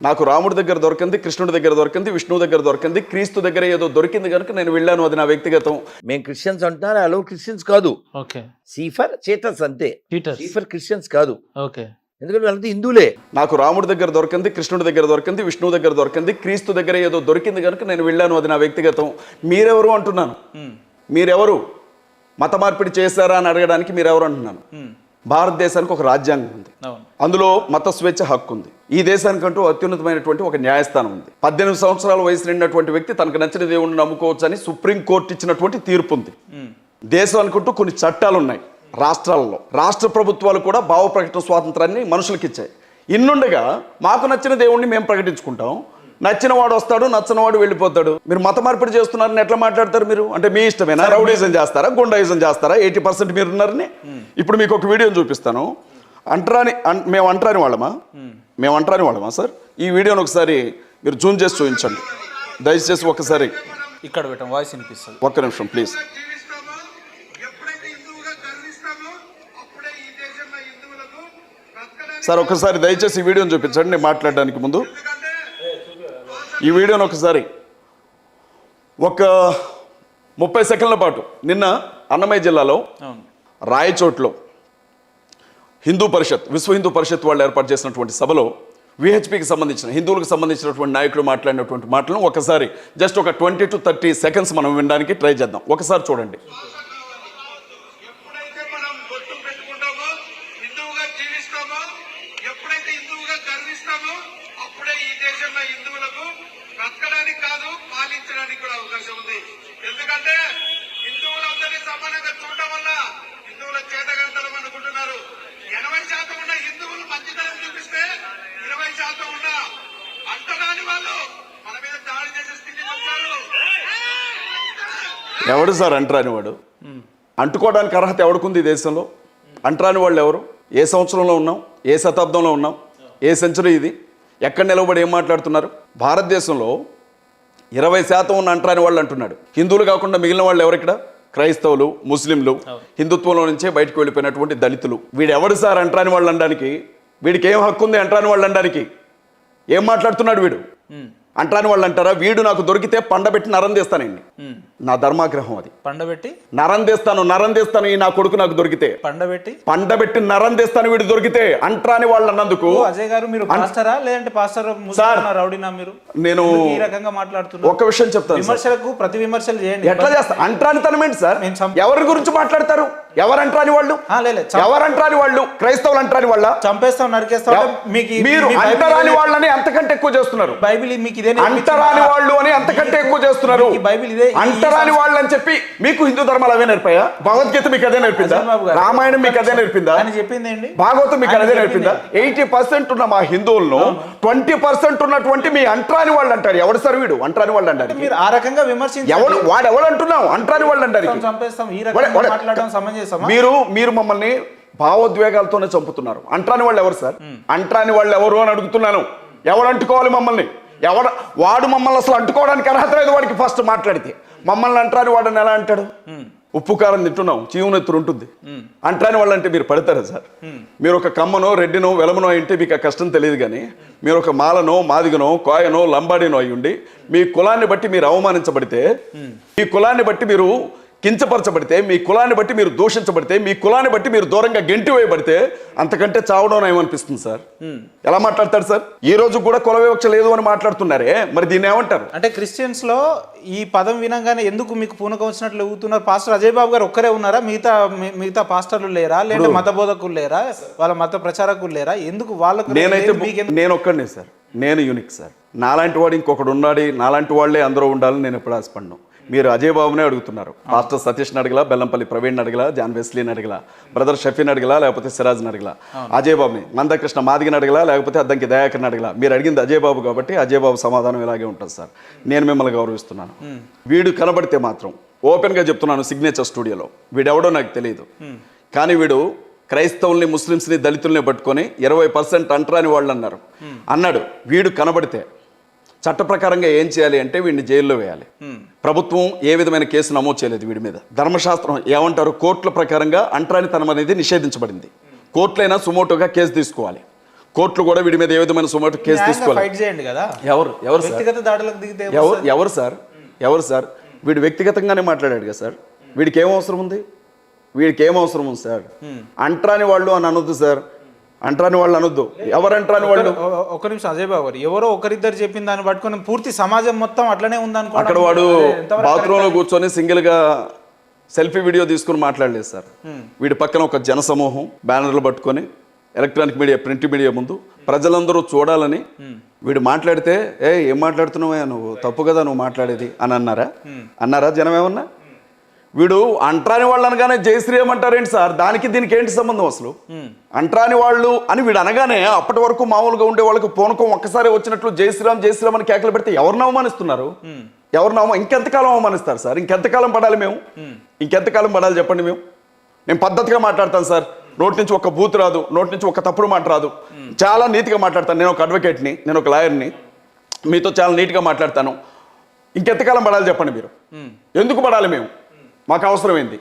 నాకు రాముడి దగ్గర దొరికింది, కృష్ణుడి దగ్గర దొరికింది, విష్ణువు దగ్గర దొరికింది, క్రీస్తు దగ్గర ఏదో దొరికింది కనుక నేను వెళ్ళాను. అది నా వ్యక్తిగతం. మేము క్రిస్టియన్స్ అంటున్నారు, అలో క్రిస్టియన్స్ కాదు. ఓకే, సీఫర్ చేటర్స్ అంతే, చీటర్స్. సీఫర్ క్రిస్టియన్స్ కాదు. ఓకే, ఎందుకంటే వాళ్ళంతా హిందువులే. నాకు రాముడి దగ్గర దొరికింది, కృష్ణుడి దగ్గర దొరికింది, విష్ణువు దగ్గర దొరికింది, క్రీస్తు దగ్గర ఏదో దొరికింది కనుక నేను వెళ్ళాను. అది నా వ్యక్తిగతం. మీరెవరు అంటున్నాను. మీరెవరు మత మార్పిడి చేశారా అని అడగడానికి మీరెవరు అంటున్నాను. భారతదేశానికి ఒక రాజ్యాంగం ఉంది, అందులో మత స్వేచ్ఛ హక్కు ఉంది. ఈ దేశానికంటూ అత్యున్నతమైనటువంటి ఒక న్యాయస్థానం ఉంది. 18 సంవత్సరాల వయసు నిండినటువంటి వ్యక్తి తనకు నచ్చిన దేవుడిని నమ్ముకోవచ్చు అని సుప్రీంకోర్టు ఇచ్చినటువంటి తీర్పు ఉంది. దేశం అనుకుంటూ కొన్ని చట్టాలు ఉన్నాయి. రాష్ట్రాలలో రాష్ట్ర ప్రభుత్వాలు కూడా భావ ప్రకటన స్వాతంత్రాన్ని మనుషులకు ఇచ్చాయి. ఇన్నుండగా మాకు నచ్చిన దేవుణ్ణి మేము ప్రకటించుకుంటాం, నచ్చిన వాడు వస్తాడు, నచ్చిన వాడు వెళ్ళిపోతాడు. మీరు మత మార్పిడి చేస్తున్నారని ఎట్లా మాట్లాడతారు మీరు? అంటే మీ ఇష్టమేనా? రౌడీజం చేస్తారా, గుండాయిజం చేస్తారా? 80% మీరు ఉన్నారని. ఇప్పుడు మీకు ఒక వీడియోని చూపిస్తాను. మేము అంటరాని వాళ్ళమా సార్? ఈ వీడియోని ఒకసారి మీరు జూమ్ చేసి చూపించండి దయచేసి. ఒకసారి ఇక్కడ పెట్టండి, వాయిస్ వినిపిస్తుంది. ఒక్క నిమిషం ప్లీజ్. సార్ ఒకసారి దయచేసి ఈ వీడియోని చూపించండి నేను మాట్లాడడానికి ముందు. ఈ వీడియోని ఒకసారి ఒక 30 సెకండ్ల పాటు నిన్న అన్నమయ్య జిల్లాలో రాయచోట్లో హిందూ పరిషత్, విశ్వ హిందూ పరిషత్ వాళ్ళు ఏర్పాటు చేసినటువంటి సభలో విహెచ్పికి సంబంధించిన హిందువులకు సంబంధించినటువంటి నాయకులు మాట్లాడినటువంటి మాటలను ఒకసారి జస్ట్ ఒక 20 to 30 సెకండ్స్ మనం వినడానికి ట్రై చేద్దాం. ఒకసారి చూడండి. ఎందుకంటే హిందువులందరినీ సమానంగా చూడటం వల్ల హిందువుల చేతగంతలం అనుకుంటున్నారు. 80% ఉన్న హిందువులు మంచితనం చూపిస్తే 20% ఉన్న అంటరాని వాళ్ళు మన మీద దాడి చేసే స్థితికి వచ్చారు. ఎవడు సార్ అంటరాని వాడు? అంటుకోవడానికి అర్హత ఎవడుకుంది ఈ దేశంలో? అంటరాని వాళ్ళు ఎవరు? ఏ సంవత్సరంలో ఉన్నాం? ఏ శతాబ్దంలో ఉన్నాం? ఏ సెంచరీ ఇది? ఎక్కడ నిలబడి ఏం మాట్లాడుతున్నారు? భారతదేశంలో 20% ఉన్న అంటరాని వాళ్ళు అంటున్నాడు. హిందువులు కాకుండా మిగిలిన వాళ్ళు ఎవరు ఇక్కడ? క్రైస్తవులు, ముస్లింలు, హిందుత్వంలో నుంచే బయటకు వెళ్ళిపోయినటువంటి దళితులు. వీడు ఎవడు సార్ అంటరాని వాళ్ళు అనడానికి? వీడికి ఏం హక్కు ఉంది అంటరాని వాళ్ళు అనడానికి? ఏం మాట్లాడుతున్నాడు వీడు? అంటరాని వాళ్ళు అంటారా? వీడు నాకు దొరికితే పండబెట్టి నరం తీస్తానండి. నా ధర్మాగ్రహం అది. పండబెట్టి నరం తీస్తాను. ఈ నా కొడుకు నాకు దొరికితే పండబెట్టి నరం తీస్తాను వీడు దొరికితే. అంటరాని వాళ్ళు అన్నందుకు. అజయ్ గారు మీరు పాస్టరా లేదంటే పాస్టర్ రౌడీనా? మీరు నేను ఈ రకంగా మాట్లాడుతున్నారు. ఒక విషయం చెప్తాను. విమర్శలకు ప్రతి విమర్శలు చేయండి. ఎట్లా చేస్తా? అంటరానితనం ఏంటి సార్? ఎవరి గురించి మాట్లాడతారు? ఎవరంటరాని వాళ్ళు? ఎవరంటరాని వాళ్ళు? క్రైస్తవులు అంటరాని వాళ్ళ? చంపేస్తాం, నరికేస్తాం. మీరు అంటరాని వాళ్ళని అంతకంటే ఎక్కువ చేస్తున్నారు. బైబిల్ మీకు ఇదే అంటరాని వాళ్ళు అని అంతకంటే ఎక్కువ చేస్తున్నారు. బైబిల్ ఇదే అంటరాని వాళ్ళు అని చెప్పి మీకు హిందూ ధర్మాలు అవే నేర్పాయా? భగవద్గీత మీకు అదే నేర్పిందా? రామాయణం మీకు అదే నేర్పిందా? చెప్పిందండి. భాగవతం మీకు అదే నేర్పిందా? 80% ఉన్న మా హిందువులను 20% ఉన్నటువంటి మీ అంటరాని వాళ్ళు అంటారు. ఎవడు సార్ వీడు అంటరాని వాళ్ళు అంటారు? మీరు ఆ రకంగా విమర్శించి వాడు అంటున్నావు అంటరాని వాళ్ళు అంటారు. చంపేస్తాం ఈ రకంగా మాట్లాడడం సమంజసమా? మీరు మమ్మల్ని భావోద్వేగాలతోనే చంపుతున్నారు. అంటరాని వాళ్ళు ఎవరు సార్? అంటరాని వాళ్ళు ఎవరు అని అడుగుతున్నాను. ఎవరు అంటుకోవాలి మమ్మల్ని? వాడు మమ్మల్ని అసలు అంటుకోవడానికి అర్హత లేదు వాడికి. ఫస్ట్ మాట్లాడితే మమ్మల్ని అంటరాని వాడని ఎలా అంటాడు? ఉప్పు కారం తింటున్నాం, చీవునెత్తురు ఉంటుంది. అంటరాని వాళ్ళు అంటే మీరు పడతారా సార్? మీరు ఒక కమ్మనో, రెడ్డినో, వెలమనో అంటే మీకు ఆ కష్టం తెలియదు. కానీ మీరు ఒక మాలనో, మాదిగనో, కోయనో, లంబాడినో అయి ఉండి మీ కులాన్ని బట్టి మీరు అవమానించబడితే, మీ కులాన్ని బట్టి మీరు కించపరచబడితే, మీ కులాన్ని బట్టి మీరు దూషించబడితే, మీ కులాన్ని బట్టి మీరు దూరంగా గెంటి వేయబడితే అంతకంటే చావడం ఏమనిపిస్తుంది సార్? ఎలా మాట్లాడతాడు సార్? ఈ రోజు కూడా కుల వివక్ష లేదు అని మాట్లాడుతున్నారే, మరి దీన్ని ఏమంటారు? అంటే క్రిస్టియన్స్ లో ఈ పదం వినంగానే ఎందుకు మీకు పూనకం వచ్చినట్లు ఊగుతున్నారు? పాస్టర్ అజయ్ బాబు గారు ఒక్కరే ఉన్నారా? మిగతా పాస్టర్లు లేరా? లేదా మత బోధకులు లేరా? వాళ్ళ మత ప్రచారకులు లేరా? ఎందుకు వాళ్ళకు? నేను ఒక్కడనే సార్, నేను యూనిక్ సార్. నాలాంటి వాడు ఇంకొకడు ఉన్నాడు, నాలాంటి వాళ్ళే అందరూ ఉండాలని నేను ఎప్పుడు ఆశపడ్డాను. మీరు అజయ్ బాబునే అడుగుతున్నారు. పాస్టర్ సతీష్ని అడగలా, బెల్లంపల్లి ప్రవీణ్ అడగలా, జాన్ వెస్లీని అడగలా, బ్రదర్ షఫీని అడగలా, లేకపోతే సిరాజ్ని అడగలా, అజయ్ బాబుని, మందకృష్ణ మాదిగిని అడగలా, లేకపోతే అద్దంకి దయాకర్ని అడగలా. మీరు అడిగింది అజయ్ బాబు కాబట్టి అజయ్ బాబు సమాధానం ఇలాగే ఉంటుంది సార్. నేను మిమ్మల్ని గౌరవిస్తున్నాను. వీడు కనబడితే మాత్రం ఓపెన్గా చెప్తున్నాను, సిగ్నేచర్ స్టూడియోలో వీడెవడో నాకు తెలియదు. కానీ వీడు క్రైస్తవుల్ని, ముస్లిమ్స్ని, దళితుల్ని పట్టుకొని 20% అంటరాని వాళ్ళు అన్నాడు. వీడు కనబడితే చట్ట ప్రకారంగా ఏం చేయాలి అంటే వీడిని జైల్లో వేయాలి. ప్రభుత్వం ఏ విధమైన కేసు నమోదు చేయలేదు వీడి మీద. ధర్మశాస్త్రం ఏమంటారు? కోర్టుల ప్రకారంగా అంటరానితనం అనేది నిషేధించబడింది. కోర్టులైనా సుమోటోగా కేసు తీసుకోవాలి. కోర్టులు కూడా వీడి మీద ఏ విధమైన సుమోటో కేసు తీసుకోవాలి. ఫైట్ చేయండి కదా. ఎవరు ఎవరు సార్? వ్యక్తిగత దాడులకు దిగితే ఎవరు సార్? ఎవరు సార్? వీడు వ్యక్తిగతంగానే మాట్లాడాడు కదా సార్. వీడికి ఏం అవసరం ఉంది? వీడికి ఏం అవసరం ఉంది సార్? అంటరాని వాళ్ళు అని అనొద్దు సార్, అంటరాని వాళ్ళు అనొద్దు. ఎవరు అంటరాని వాళ్ళు? ఒక నిమిషం అజయ్ బాబు గారు, ఎవరో ఒకరిద్దరు చెప్పిన దాన్ని పట్టుకొని పూర్తి సమాజం మొత్తం అట్లనే ఉందనుకో. అక్కడ వాడు బాత్రూంలో కూర్చొని సింగిల్ గా సెల్ఫీ వీడియో తీసుకుని మాట్లాడలేదు సార్. వీడి పక్కన ఒక జనసమూహం బ్యానర్లు పట్టుకొని ఎలక్ట్రానిక్ మీడియా, ప్రింట్ మీడియా ముందు ప్రజలందరూ చూడాలని వీడు మాట్లాడితే, ఏం మాట్లాడుతున్నావా నువ్వు, తప్పు కదా నువ్వు మాట్లాడేది అని అన్నారా జనం ఏమన్నా? వీడు అంటరాని వాళ్ళు అనగానే జై శ్రీరామ్ అంటారేంటి సార్? దానికి దీనికి ఏంటి సంబంధం అసలు? అంటరాని వాళ్ళు అని వీడు అనగానే అప్పటి వరకు మామూలుగా ఉండే వాళ్ళకి పూనకం ఒక్కసారి వచ్చినట్లు జై శ్రీరామ్ జై శ్రీరామ్ అని కేకలు పెడితే ఎవరిని అవమానిస్తున్నారు? ఇంకెంతకాలం అవమానిస్తారు సార్? ఇంకెంతకాలం పడాలి మేము? ఇంకెంతకాలం పడాలి చెప్పండి? నేను పద్ధతిగా మాట్లాడతాను సార్, నోటి నుంచి ఒక బూత్ రాదు, నోటి నుంచి ఒక తప్పుడు మాట రాదు, చాలా నీట్గా మాట్లాడతాను. నేను ఒక అడ్వకేట్ని, నేను ఒక లాయర్ని, మీతో చాలా నీట్గా మాట్లాడతాను. ఇంకెంతకాలం పడాలి చెప్పండి మీరు? ఎందుకు పడాలి మేము? మాకు అవసరమైంది.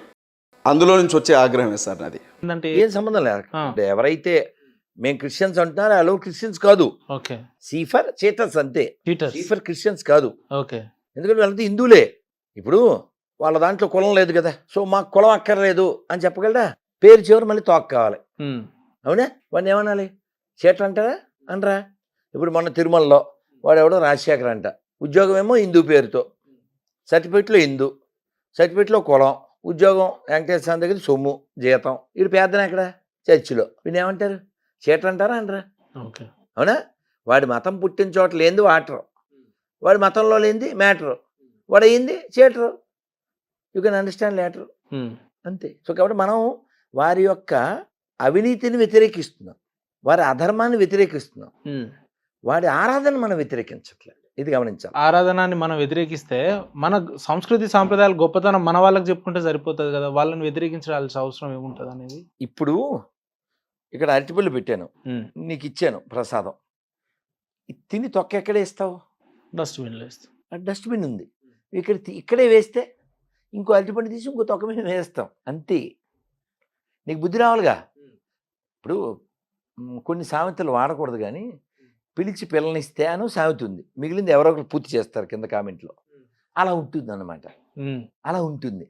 అందులో నుంచి వచ్చే ఆగ్రహమే సార్ నాది. ఏం సంబంధం లేదు. ఎవరైతే మేము క్రిస్టియన్స్ అంటున్నారో వాళ్ళు క్రిస్టియన్స్ కాదు. సీఫర్ చీటర్స్ అంతే, సీఫర్ క్రిస్టియన్స్ కాదు. ఎందుకంటే వాళ్ళంతా హిందువులే. ఇప్పుడు వాళ్ళ దాంట్లో కులం లేదు కదా, సో మాకు కులం అక్కర్లేదు అని చెప్పగలరా? పేరు చివరి మళ్ళీ తోక కావాలి, అవునా? వాడిని ఏమనాలి? చీటర్ అంటారా? అనరా? ఇప్పుడు మొన్న తిరుమలలో వాడు ఎవడో రాజశేఖర్ అంట, ఉద్యోగం ఏమో హిందూ పేరుతో, సర్టిఫికెట్లో హిందూ, సర్టిఫికెట్లో కులం, ఉద్యోగం వెంకటేశ్వర స్వామి దగ్గర సొమ్ము జీతం. వీడు పేదన ఎక్కడ? చర్చిలో. వీడిని ఏమంటారు? చీటర్ అంటారా? అనరా? అవునా? వాడి మతం పుట్టిన చోట లేనిది వాటరు, వాడి మతంలో లేనిది మ్యాటరు, వాడు అయ్యింది cheater. You can understand later, అంతే. సో కాబట్టి మనం వారి యొక్క అవినీతిని వ్యతిరేకిస్తున్నాం, వారి అధర్మాన్ని వ్యతిరేకిస్తున్నాం, వాడి ఆరాధన మనం వ్యతిరేకించట్లేదు. ఇది గమనించాలి. ఆరాధనాన్ని మనం వ్యతిరేకిస్తే మన సంస్కృతి సాంప్రదాయాలు గొప్పతనం మన వాళ్ళకి చెప్పుకుంటే సరిపోతుంది కదా, వాళ్ళని వ్యతిరేకించాల్సిన అవసరం ఏముంటుంది అనేది. ఇప్పుడు ఇక్కడ అరటిపళ్ళు పెట్టాను, నీకు ఇచ్చాను ప్రసాదం, తిని తొక్క ఎక్కడే ఇస్తావు? డస్ట్బిన్లో వేస్తాం. డస్ట్బిన్ ఉంది, ఇక్కడే వేస్తే ఇంకో అరటిపండు తీసి ఇంకో తొక్క మీద వేస్తాం, అంతే. నీకు బుద్ధి రావాలిగా. ఇప్పుడు కొన్ని సామెతలు వాడకూడదు, కానీ పిలిచి పిల్లనిస్తే అని సామెత ఉంది, మిగిలింది ఎవరో ఒకరు పూర్తి చేస్తారు కింద కామెంట్లో. అలా ఉంటుంది అన్నమాట, అలా ఉంటుంది.